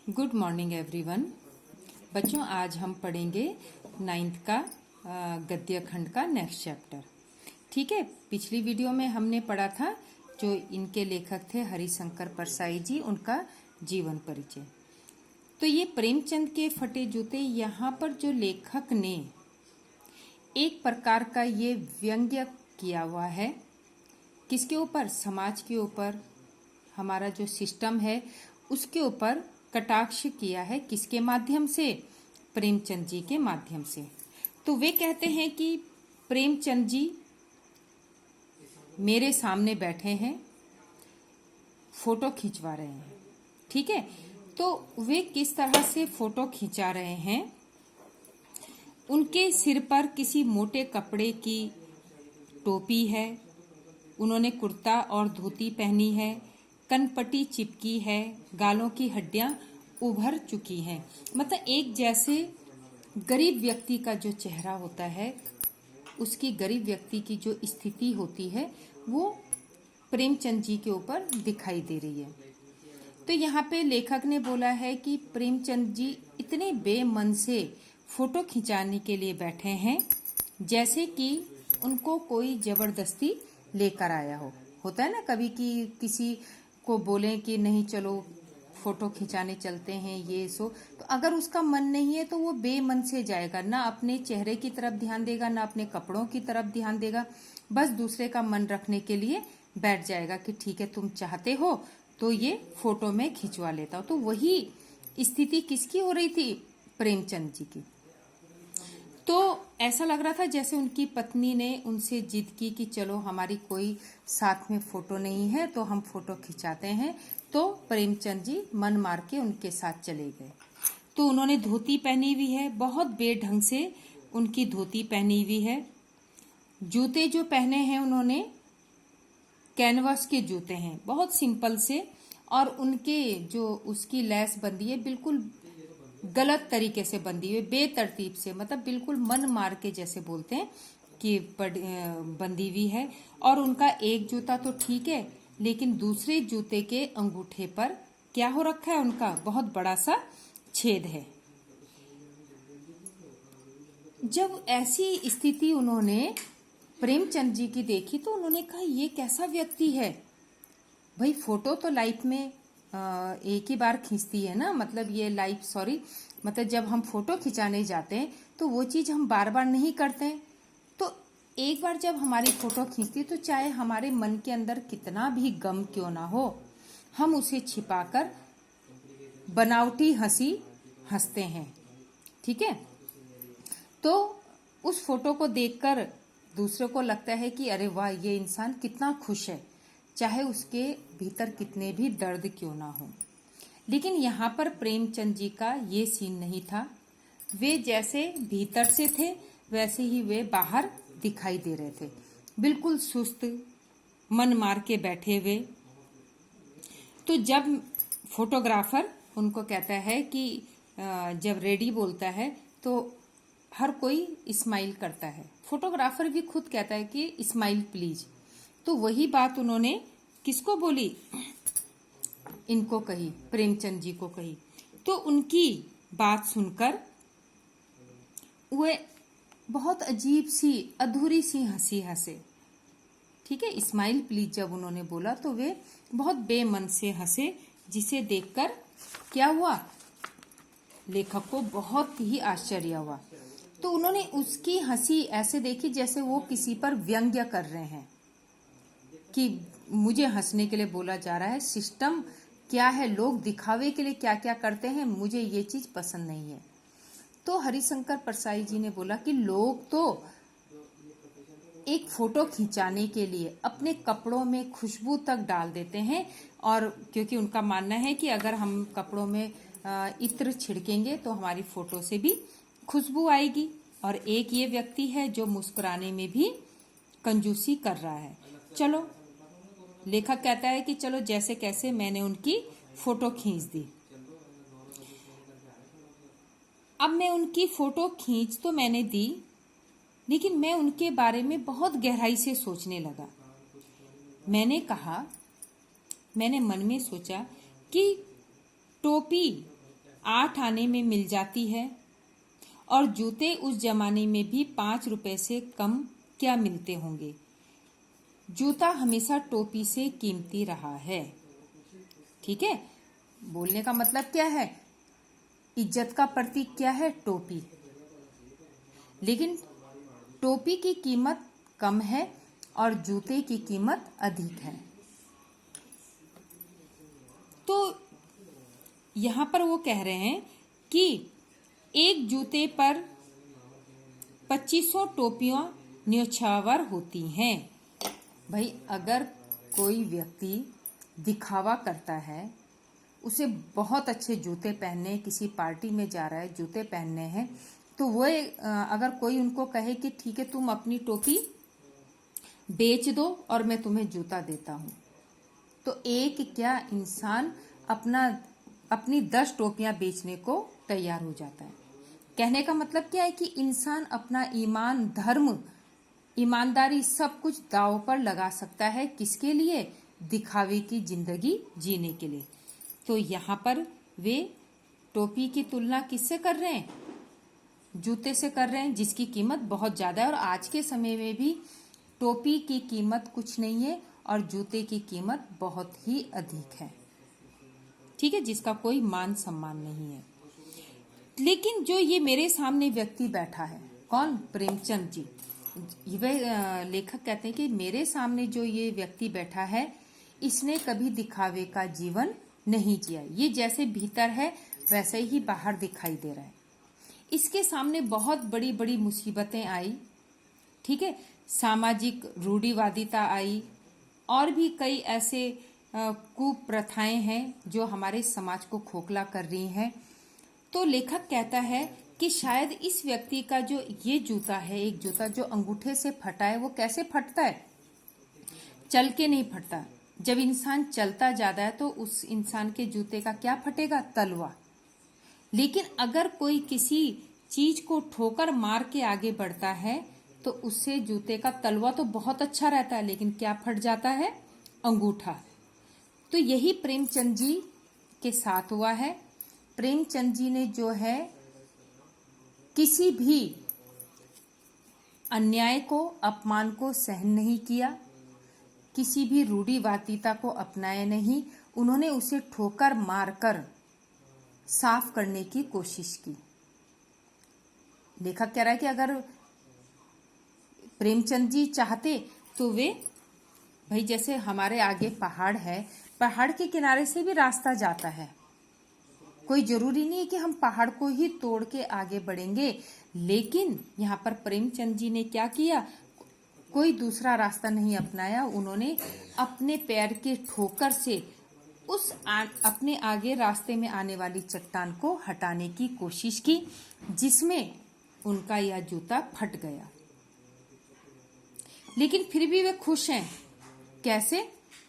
Good morning everyone. बच्चों, आज हम पढ़ेंगे 9th का गद्य खंड का नेक्स्ट चैप्टर। ठीक है, पिछली वीडियो में हमने पढ़ा था जो इनके लेखक थे हरिशंकर परसाई जी, उनका जीवन परिचय। तो ये प्रेमचंद के फटे जूते, यहाँ पर जो लेखक ने एक प्रकार का ये व्यंग्य किया हुआ है, किसके ऊपर? समाज के ऊपर, हमारा जो सिस्टम है उसके ऊपर कटाक्ष किया है। किसके माध्यम से? प्रेमचंद जी के माध्यम से। तो वे कहते हैं कि प्रेमचंद जी मेरे सामने बैठे हैं, फोटो खिंचवा रहे हैं। ठीक है, तो वे किस तरह से फोटो खिंचा रहे हैं? उनके सिर पर किसी मोटे कपड़े की टोपी है, उन्होंने कुर्ता और धोती पहनी है, कनपट्टी चिपकी है, गालों की हड्डियां उभर चुकी हैं। मतलब एक जैसे गरीब व्यक्ति का जो चेहरा होता है, उसकी गरीब व्यक्ति की जो स्थिति होती है वो प्रेमचंद जी के ऊपर दिखाई दे रही है। तो यहाँ पे लेखक ने बोला है कि प्रेमचंद जी इतने बेमन से फोटो खिंचाने के लिए बैठे हैं जैसे कि उनको कोई जबरदस्ती लेकर आया हो। होता है ना कभी कि किसी को बोले कि नहीं चलो फोटो खिंचाने चलते हैं, ये सो, तो अगर उसका मन नहीं है तो वो बेमन से जाएगा, ना अपने चेहरे की तरफ ध्यान देगा, ना अपने कपड़ों की तरफ ध्यान देगा, बस दूसरे का मन रखने के लिए बैठ जाएगा कि ठीक है तुम चाहते हो तो ये फोटो में खिंचवा लेता हूं। तो वही स्थिति किसकी हो रही थी? प्रेमचंद जी की। तो ऐसा लग रहा था जैसे उनकी पत्नी ने उनसे जिद की कि चलो हमारी कोई साथ में फोटो नहीं है तो हम फोटो खिंचाते हैं। तो प्रेमचंद जी मन मार के उनके साथ चले गए। तो उन्होंने धोती पहनी हुई है, बहुत बेढंग से उनकी धोती पहनी हुई है। जूते जो पहने हैं उन्होंने कैनवास के जूते हैं, बहुत सिंपल से, और उनके जो उसकी लैस बंदी है बिल्कुल गलत तरीके से बंदी हुई, बेतरतीब से, मतलब बिल्कुल मन मार के जैसे बोलते हैं कि बंदी हुई है। और उनका एक जूता तो ठीक है, लेकिन दूसरे जूते के अंगूठे पर क्या हो रखा है? उनका बहुत बड़ा सा छेद है। जब ऐसी स्थिति उन्होंने प्रेमचंद जी की देखी तो उन्होंने कहा ये कैसा व्यक्ति है? भाई फोटो तो लाइफ में एक ही बार खींचती है ना, मतलब ये लाइफ, सॉरी, मतलब जब हम फोटो खिंचाने जाते हैं तो वो चीज हम बार बार नहीं करते हैं। तो एक बार जब हमारी फोटो खींचती तो चाहे हमारे मन के अंदर कितना भी गम क्यों ना हो, हम उसे छिपाकर बनावटी हंसी हंसते हैं। ठीक है, तो उस फोटो को देखकर दूसरों को लगता है कि अरे वाह, ये इंसान कितना खुश है, चाहे उसके भीतर कितने भी दर्द क्यों ना हो। लेकिन यहाँ पर प्रेमचंद जी का ये सीन नहीं था। वे जैसे भीतर से थे वैसे ही वे बाहर दिखाई दे रहे थे, बिल्कुल सुस्त, मन मार के बैठे हुए। तो जब फोटोग्राफर उनको कहता है कि जब रेडी बोलता है तो हर कोई स्माइल करता है, फोटोग्राफर भी खुद कहता है कि स्माइल प्लीज। तो वही बात उन्होंने किसको बोली? इनको कही, प्रेमचंद जी को कही। तो उनकी बात सुनकर वे बहुत अजीब सी, अधूरी सी हंसी हंसे। ठीक है, स्माइल प्लीज जब उन्होंने बोला तो वे बहुत बेमन से हंसे, जिसे देखकर क्या हुआ? लेखक को बहुत ही आश्चर्य हुआ। तो उन्होंने उसकी हंसी ऐसे देखी जैसे वो किसी पर व्यंग्य कर रहे हैं कि मुझे हंसने के लिए बोला जा रहा है, सिस्टम क्या है, लोग दिखावे के लिए क्या क्या करते हैं, मुझे ये चीज पसंद नहीं है। तो हरिशंकर परसाई जी ने बोला कि लोग तो एक फोटो खिंचाने के लिए अपने कपड़ों में खुशबू तक डाल देते हैं, और क्योंकि उनका मानना है कि अगर हम कपड़ों में इत्र छिड़केंगे तो हमारी फोटो से भी खुशबू आएगी। और एक ये व्यक्ति है जो मुस्कुराने में भी कंजूसी कर रहा है। चलो, लेखक कहता है कि चलो जैसे कैसे मैंने उनकी फोटो खींच दी। अब मैं उनकी फोटो खींच तो मैंने दी, लेकिन मैं उनके बारे में बहुत गहराई से सोचने लगा। मैंने कहा, मैंने मन में सोचा कि टोपी 8 आने में मिल जाती है और जूते उस जमाने में भी 5 रुपए से कम क्या मिलते होंगे। जूता हमेशा टोपी से कीमती रहा है। ठीक है, बोलने का मतलब क्या है, इज्जत का प्रतीक क्या है, टोपी। लेकिन टोपी की कीमत कम है और जूते की कीमत अधिक है। तो यहां पर वो कह रहे हैं कि एक जूते पर 2500 टोपियां न्योछावर होती हैं। भाई अगर कोई व्यक्ति दिखावा करता है, उसे बहुत अच्छे जूते पहनने, किसी पार्टी में जा रहा है, जूते पहनने हैं, तो वो अगर कोई उनको कहे कि ठीक है तुम अपनी टोपी बेच दो और मैं तुम्हें जूता देता हूं, तो एक क्या इंसान अपनी 10 टोपियां बेचने को तैयार हो जाता है। कहने का मतलब क्या है कि इंसान अपना ईमान, धर्म, ईमानदारी सब कुछ दांव पर लगा सकता है। किसके लिए? दिखावे की जिंदगी जीने के लिए। तो यहाँ पर वे टोपी की तुलना किससे कर रहे हैं? जूते से कर रहे हैं, जिसकी कीमत बहुत ज्यादा है। और आज के समय में भी टोपी की कीमत कुछ नहीं है और जूते की कीमत बहुत ही अधिक है। ठीक है, जिसका कोई मान सम्मान नहीं है। लेकिन जो ये मेरे सामने व्यक्ति बैठा है, कौन? प्रेमचंद जी। वह लेखक कहते हैं कि मेरे सामने जो ये व्यक्ति बैठा है, इसने कभी दिखावे का जीवन नहीं जिया। ये जैसे भीतर है वैसे ही बाहर दिखाई दे रहा है। इसके सामने बहुत बड़ी बड़ी मुसीबतें आई। ठीक है, सामाजिक रूढ़िवादिता आई और भी कई ऐसे कुप्रथाएं हैं जो हमारे समाज को खोखला कर रही हैं। तो लेखक कहता है कि शायद इस व्यक्ति का जो ये जूता है, एक जूता जो अंगूठे से फटा है, वो कैसे फटता है? चल के नहीं फटता। जब इंसान चलता ज्यादा है तो उस इंसान के जूते का क्या फटेगा? तलवा। लेकिन अगर कोई किसी चीज को ठोकर मार के आगे बढ़ता है तो उससे जूते का तलवा तो बहुत अच्छा रहता है, लेकिन क्या फट जाता है? अंगूठा। तो यही प्रेमचंद जी के साथ हुआ है। प्रेमचंद जी ने जो है किसी भी अन्याय को, अपमान को सहन नहीं किया, किसी भी रूढ़िवादिता को अपनाया नहीं। उन्होंने उसे ठोकर मारकर साफ करने की कोशिश की। लेखक कह रहा है कि अगर प्रेमचंद जी चाहते तो वे, भाई जैसे हमारे आगे पहाड़ है, पहाड़ के किनारे से भी रास्ता जाता है। कोई जरूरी नहीं है कि हम पहाड़ को ही तोड़ के आगे बढ़ेंगे। लेकिन यहाँ पर प्रेमचंद जी ने क्या किया? कोई दूसरा रास्ता नहीं अपनाया। उन्होंने अपने पैर के ठोकर से अपने आगे रास्ते में आने वाली चट्टान को हटाने की कोशिश की, जिसमें उनका यह जूता फट गया। लेकिन फिर भी वे खुश हैं। कैसे?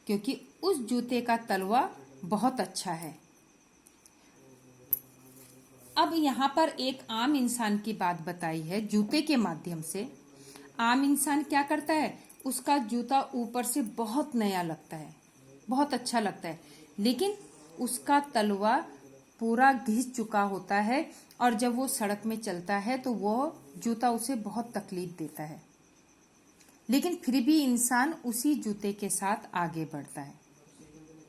क्योंकि उस जूते का तलवा बहुत अच्छा है। अब यहाँ पर एक आम इंसान की बात बताई है जूते के माध्यम से। आम इंसान क्या करता है? उसका जूता ऊपर से बहुत नया लगता है, बहुत अच्छा लगता है, लेकिन उसका तलवा पूरा घिस चुका होता है और जब वो सड़क में चलता है तो वो जूता उसे बहुत तकलीफ देता है। लेकिन फिर भी इंसान उसी जूते के साथ आगे बढ़ता है।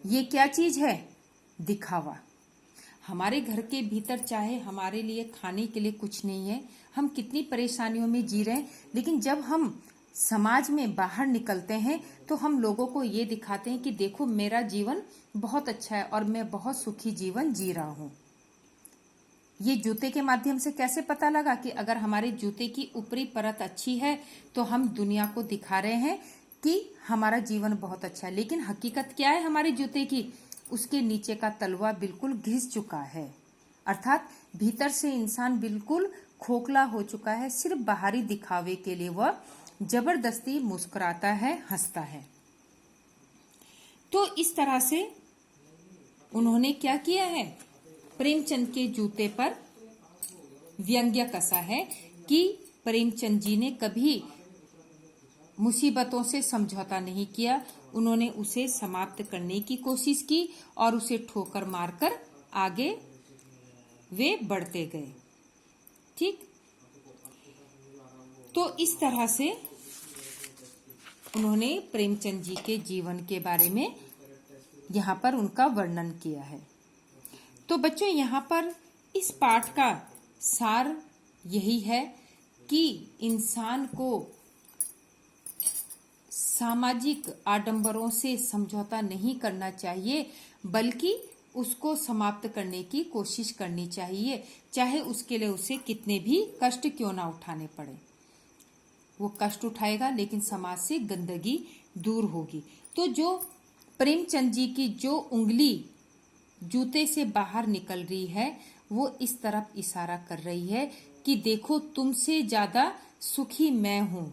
ये क्या चीज है? दिखावा। हमारे घर के भीतर चाहे हमारे लिए खाने के लिए कुछ नहीं है, हम कितनी परेशानियों में जी रहे हैं, लेकिन जब हम समाज में बाहर निकलते हैं तो हम लोगों को ये दिखाते हैं कि देखो मेरा जीवन बहुत अच्छा है और मैं बहुत सुखी जीवन जी रहा हूँ। ये जूते के माध्यम से कैसे पता लगा कि अगर हमारे जूते की ऊपरी परत अच्छी है तो हम दुनिया को दिखा रहे हैं कि हमारा जीवन बहुत अच्छा है, लेकिन हकीकत क्या है हमारे जूते की? उसके नीचे का तलवा बिल्कुल घिस चुका है, अर्थात भीतर से इंसान बिल्कुल खोखला हो चुका है। सिर्फ बाहरी दिखावे के लिए वह जबरदस्ती मुस्कुराता है, हंसता है। तो इस तरह से उन्होंने क्या किया है? प्रेमचंद के जूते पर व्यंग्य कसा है कि प्रेमचंद जी ने कभी मुसीबतों से समझौता नहीं किया। उन्होंने उसे समाप्त करने की कोशिश की और उसे ठोकर मारकर आगे वे बढ़ते गए। ठीक, तो इस तरह से उन्होंने प्रेमचंद जी के जीवन के बारे में यहाँ पर उनका वर्णन किया है। तो बच्चों, यहाँ पर इस पाठ का सार यही है कि इंसान को सामाजिक आडंबरों से समझौता नहीं करना चाहिए, बल्कि उसको समाप्त करने की कोशिश करनी चाहिए, चाहे उसके लिए उसे कितने भी कष्ट क्यों ना उठाने पड़े। वो कष्ट उठाएगा लेकिन समाज से गंदगी दूर होगी। तो जो प्रेमचंद जी की जो उंगली जूते से बाहर निकल रही है, वो इस तरफ इशारा कर रही है कि देखो, तुमसे ज्यादा सुखी मैं हूं,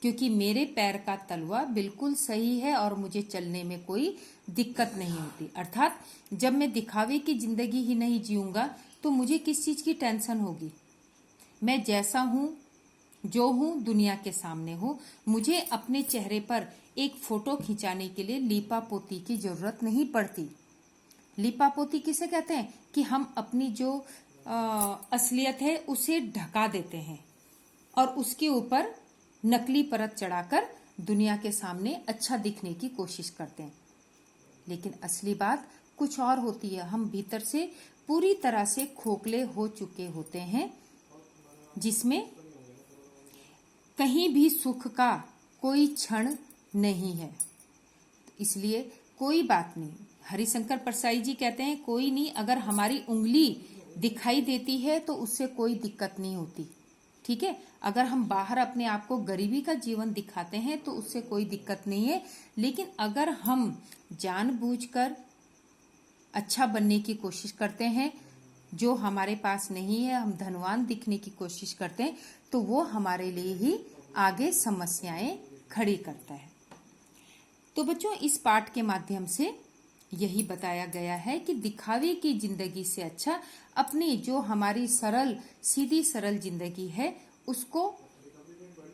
क्योंकि मेरे पैर का तलवा बिल्कुल सही है और मुझे चलने में कोई दिक्कत नहीं होती। अर्थात जब मैं दिखावे की जिंदगी ही नहीं जीऊंगा तो मुझे किस चीज की टेंशन होगी। मैं जैसा हूं, जो हूं, दुनिया के सामने हूं। मुझे अपने चेहरे पर एक फोटो खिंचाने के लिए लीपा पोती की जरूरत नहीं पड़ती। लीपा पोती किसे कहते हैं कि हम अपनी जो असलियत है उसे ढका देते हैं और उसके ऊपर नकली परत चढ़ाकर दुनिया के सामने अच्छा दिखने की कोशिश करते हैं। लेकिन असली बात कुछ और होती है। हम भीतर से पूरी तरह से खोखले हो चुके होते हैं, जिसमें कहीं भी सुख का कोई क्षण नहीं है। इसलिए कोई बात नहीं, हरिशंकर परसाई जी कहते हैं, कोई नहीं, अगर हमारी उंगली दिखाई देती है तो उससे कोई दिक्कत नहीं होती। ठीक है, अगर हम बाहर अपने आप को गरीबी का जीवन दिखाते हैं तो उससे कोई दिक्कत नहीं है। लेकिन अगर हम जानबूझकर अच्छा बनने की कोशिश करते हैं, जो हमारे पास नहीं है, हम धनवान दिखने की कोशिश करते हैं, तो वो हमारे लिए ही आगे समस्याएं खड़ी करता है। तो बच्चों, इस पाठ के माध्यम से यही बताया गया है कि दिखावे की जिंदगी से अच्छा अपनी जो हमारी सरल सीधी सरल जिंदगी है उसको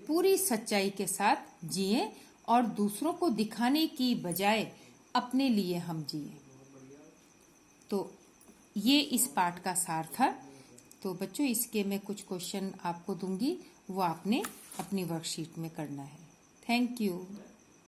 पूरी सच्चाई के साथ जिए और दूसरों को दिखाने की बजाय अपने लिए हम जिए। तो ये इस पाठ का सार था। तो बच्चों, इसके मैं कुछ क्वेश्चन आपको दूंगी, वो आपने अपनी वर्कशीट में करना है। Thank you.